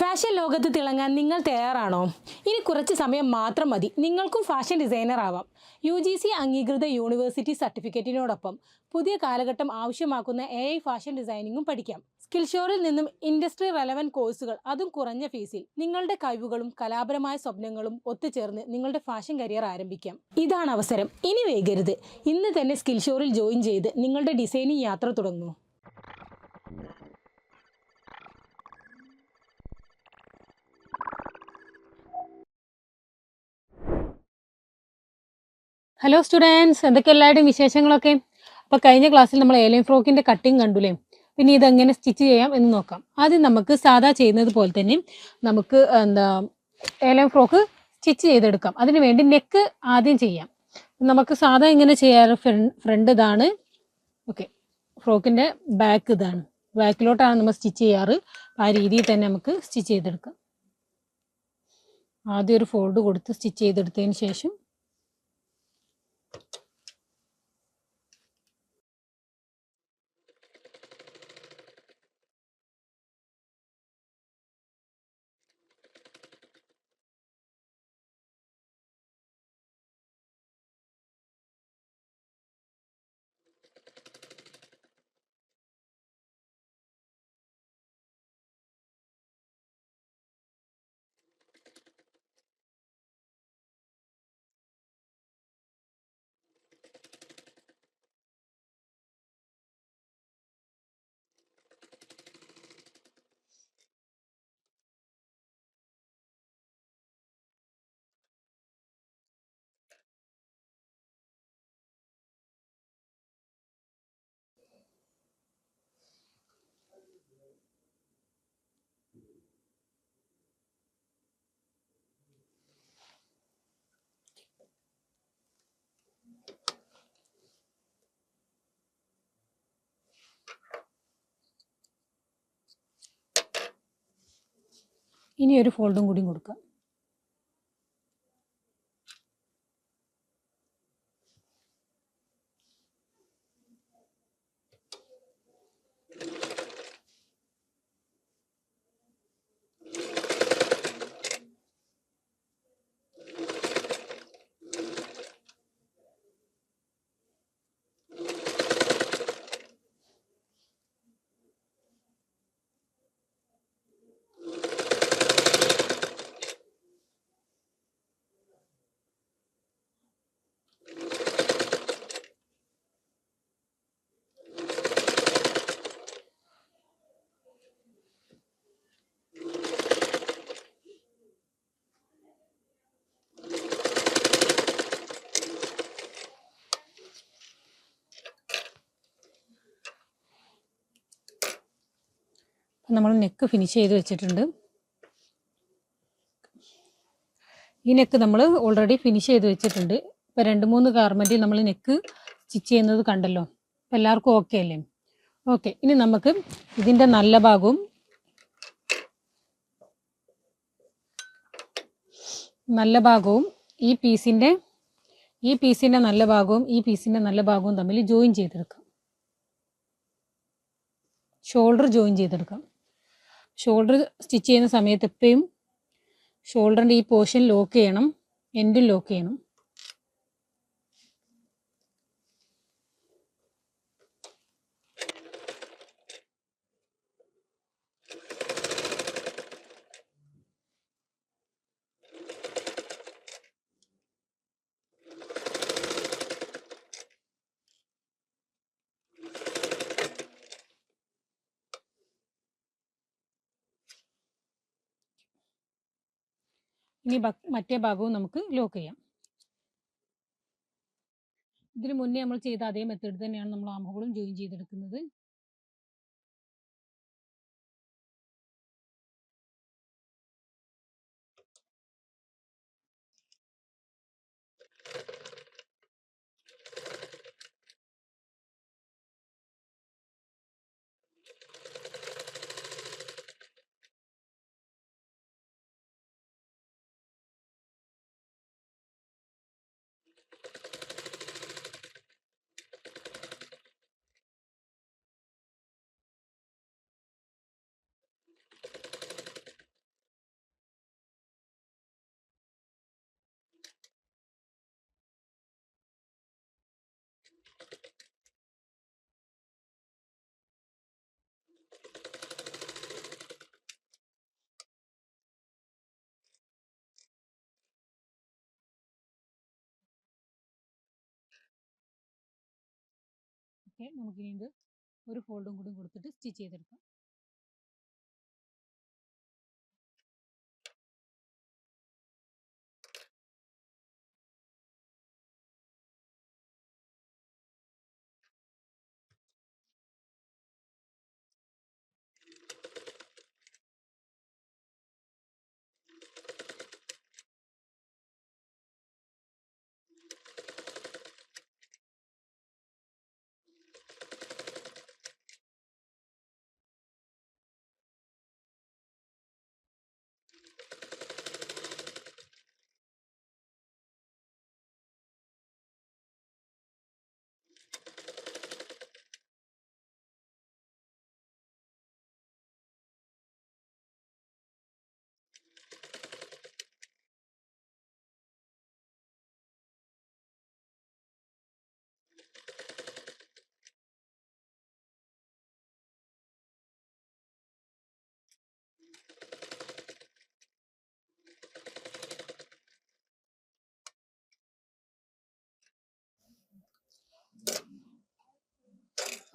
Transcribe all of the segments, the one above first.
Fashion ലോകത്ത് തിളങ്ങാൻ നിങ്ങൾ തയ്യാറാണോ? ഇനി കുറച്ച് സമയം മാത്രം മതി, നിങ്ങൾക്കും ഫാഷൻ ഡിസൈനർ ആവാം. UGC അംഗീകൃത യൂണിവേഴ്സിറ്റി സർട്ടിഫിക്കറ്റിനോടൊപ്പം പുതിയ കാലഘട്ടം ആവശ്യമാക്കുന്ന AI ഫാഷൻ ഡിസൈനിങ്ങും പഠിക്കാം. സ്കിൽഷോറിൽ നിന്നും ഇൻഡസ്ട്രി റെലവൻറ്റ് കോഴ്സുകൾ, അതും കുറഞ്ഞ ഫീസിൽ. നിങ്ങളുടെ കഴിവുകളും കലാപരമായ സ്വപ്നങ്ങളും ഒത്തുചേർന്ന് നിങ്ങളുടെ ഫാഷൻ കരിയർ ആരംഭിക്കാം. ഇതാണ് അവസരം, ഇനി വൈകരുത്. ഇന്ന് തന്നെ സ്കിൽഷോറിൽ ജോയിൻ ചെയ്ത് നിങ്ങളുടെ ഡിസൈനിങ് യാത്ര തുടങ്ങൂ. ഹലോ സ്റ്റുഡൻസ്, എന്തൊക്കെ എല്ലാവരുടെയും വിശേഷങ്ങളൊക്കെ? അപ്പോൾ കഴിഞ്ഞ ക്ലാസ്സിൽ നമ്മൾ ഏലൈൻ ഫ്രോക്കിൻ്റെ കട്ടിങ് കണ്ടുല്ലേ. പിന്നെ ഇതെങ്ങനെ സ്റ്റിച്ച് ചെയ്യാം എന്ന് നോക്കാം. ആദ്യം നമുക്ക് സാധാ ചെയ്യുന്നത് പോലെ തന്നെ നമുക്ക് ഏലൈൻ ഫ്രോക്ക് സ്റ്റിച്ച് ചെയ്തെടുക്കാം. അതിന് വേണ്ടി നെക്ക് ആദ്യം ചെയ്യാം. നമുക്ക് സാധാ എങ്ങനെ ചെയ്യാറ്, ഫ്രണ്ട് ഇതാണ്. ഓക്കെ, ഫ്രോക്കിൻ്റെ ബാക്ക് ഇതാണ്. ബാക്കിലോട്ടാണ് നമ്മൾ സ്റ്റിച്ച് ചെയ്യാറ്. ആ രീതിയിൽ തന്നെ നമുക്ക് സ്റ്റിച്ച് ചെയ്തെടുക്കാം. ആദ്യം ഒരു ഫോൾഡ് കൊടുത്ത് സ്റ്റിച്ച് ചെയ്തെടുത്തതിന് ശേഷം ഇനി ഒരു ഫോൾഡും കൂടി കൊടുക്കാം. നമ്മൾ നെക്ക് ഫിനിഷ് ചെയ്ത് വെച്ചിട്ടുണ്ട്. ഈ നെക്ക് നമ്മൾ ഓൾറെഡി ഫിനിഷ് ചെയ്ത് വെച്ചിട്ടുണ്ട്. ഇപ്പോൾ 2-3 ഗാർമെൻറ്റിൽ നമ്മൾ നെക്ക് സ്റ്റിച്ച് ചെയ്യുന്നത് കണ്ടല്ലോ. അപ്പോൾ എല്ലാവർക്കും ഓക്കെ അല്ലേ? ഓക്കെ, ഇനി നമുക്ക് ഇതിൻ്റെ നല്ല ഭാഗവും ഈ പീസിൻ്റെ നല്ല ഭാഗവും ഈ പീസിൻ്റെ നല്ല ഭാഗവും തമ്മിൽ ജോയിൻ ചെയ്തെടുക്കാം. ഷോൾഡർ ജോയിൻ ചെയ്തെടുക്കാം. ഷോൾഡർ സ്റ്റിച്ച് ചെയ്യുന്ന സമയത്ത് എപ്പോഴും ഷോൾഡറിൻ്റെ ഈ പോർഷൻ ലോക്ക് ചെയ്യണം, എൻഡും ലോക്ക് ചെയ്യണം. ഇനി മറ്റേ ഭാഗവും നമുക്ക് ലോക്ക് ചെയ്യാം. ഇതിന് മുന്നേ നമ്മൾ ചെയ്ത അതേ മെത്തേഡ് തന്നെയാണ് നമ്മൾ ആം ഹോളും ജോയിൻ ചെയ്തെടുക്കുന്നത്. ഓക്കെ, നമുക്കിനി ഇത് ഒരു ഫോൾഡും കൂടി കൊടുത്തിട്ട് സ്റ്റിച്ച് ചെയ്തെടുക്കാം.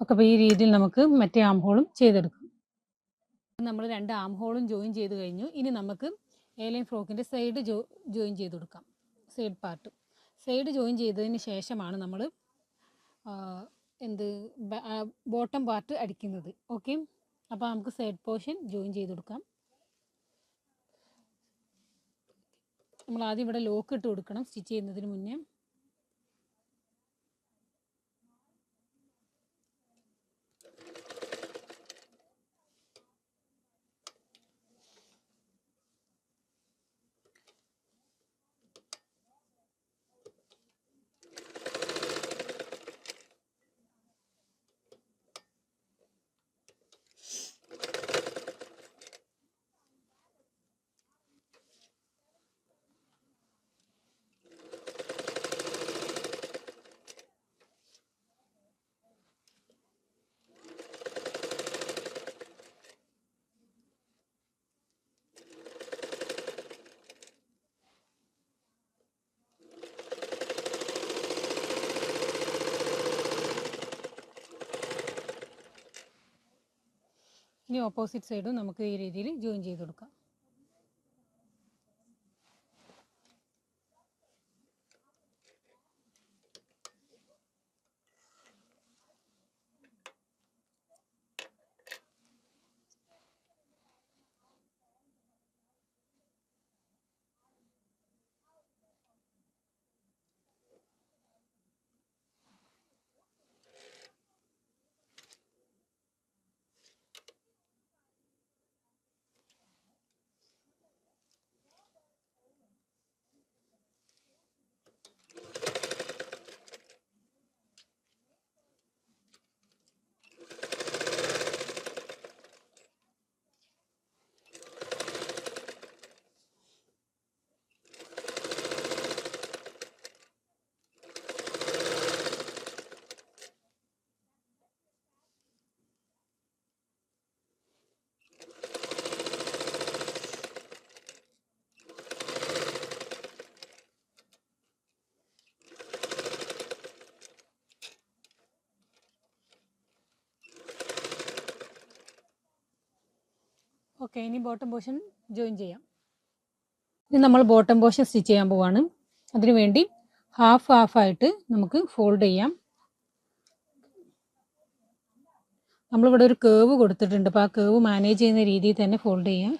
ഒക്കെ അപ്പോൾ ഈ രീതിയിൽ നമുക്ക് മറ്റേ ആം ഹോളും ചെയ്തെടുക്കാം. നമ്മൾ 2 ആം ഹോളും ജോയിൻ ചെയ്ത് കഴിഞ്ഞു. ഇനി നമുക്ക് എയർലൈൻ ഫ്രോക്കിൻ്റെ സൈഡ് ജോയിൻ ചെയ്ത് കൊടുക്കാം. സൈഡ് ജോയിൻ ചെയ്തതിന് ശേഷമാണ് നമ്മൾ ബോട്ടം പാർട്ട് അടിക്കുന്നത്. ഓക്കെ, അപ്പോൾ നമുക്ക് സൈഡ് പോർഷൻ ജോയിൻ ചെയ്ത് കൊടുക്കാം. നമ്മൾ ആദ്യം ഇവിടെ ലോക്ക് ഇട്ട് കൊടുക്കണം സ്റ്റിച്ച് ചെയ്യുന്നതിന് മുന്നേ. ഇനി ഓപ്പോസിറ്റ് സൈഡും നമുക്ക് ഈ രീതിയിൽ ജോയിൻ ചെയ്ത് കൊടുക്കാം. ഓക്കെ, ഇനി ബോട്ടം പോർഷൻ ജോയിൻ ചെയ്യാം. ഇനി നമ്മൾ ബോട്ടം പോർഷൻ സ്റ്റിച്ച് ചെയ്യാൻ പോവാണ്. അതിനുവേണ്ടി ഹാഫായിട്ട് നമുക്ക് ഫോൾഡ് ചെയ്യാം. നമ്മളിവിടെ ഒരു കേവ് കൊടുത്തിട്ടുണ്ട്, അപ്പോൾ ആ കേവ് മാനേജ് ചെയ്യുന്ന രീതിയിൽ തന്നെ ഫോൾഡ് ചെയ്യാം.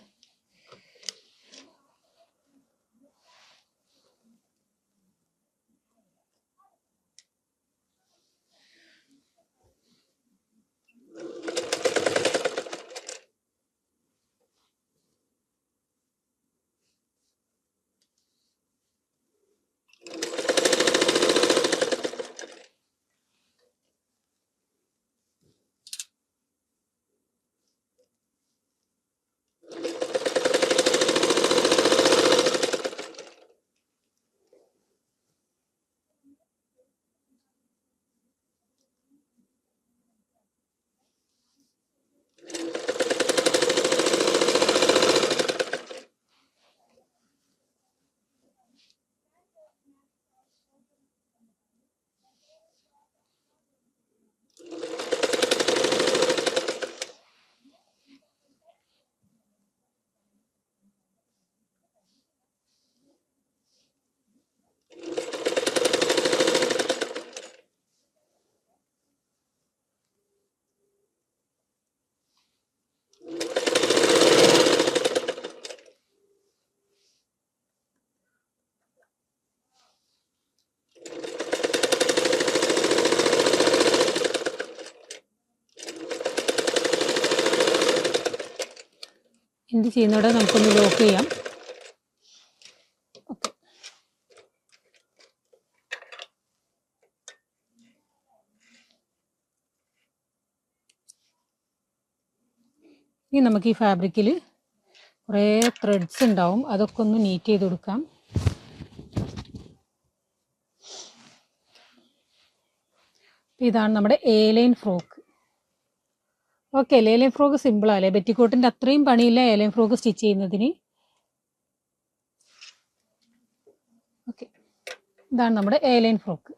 പിൻ ചെയ്യുന്നവിടെ നമുക്കൊന്ന് ലോക്ക് ചെയ്യാം. ഓക്കെ. ഇനി നമുക്ക് ഈ ഫാബ്രിക്കിൽ കുറേ ത്രെഡ്സ് ഉണ്ടാവും, അതൊക്കെ ഒന്ന് നീറ്റ് ചെയ്ത് കൊടുക്കാം. ഇതാണ് നമ്മുടെ A line frock. Okay, A line frock സിമ്പിളല്ലേ, ബെറ്റിക്കോട്ടിൻ്റെ അത്രയും പണിയില്ല എ ലൈൻ ഫ്രോക്ക് സ്റ്റിച്ച് ചെയ്യുന്നതിന്. ഓക്കെ, ഇതാണ് നമ്മുടെ എ ലൈൻ ഫ്രോക്ക്.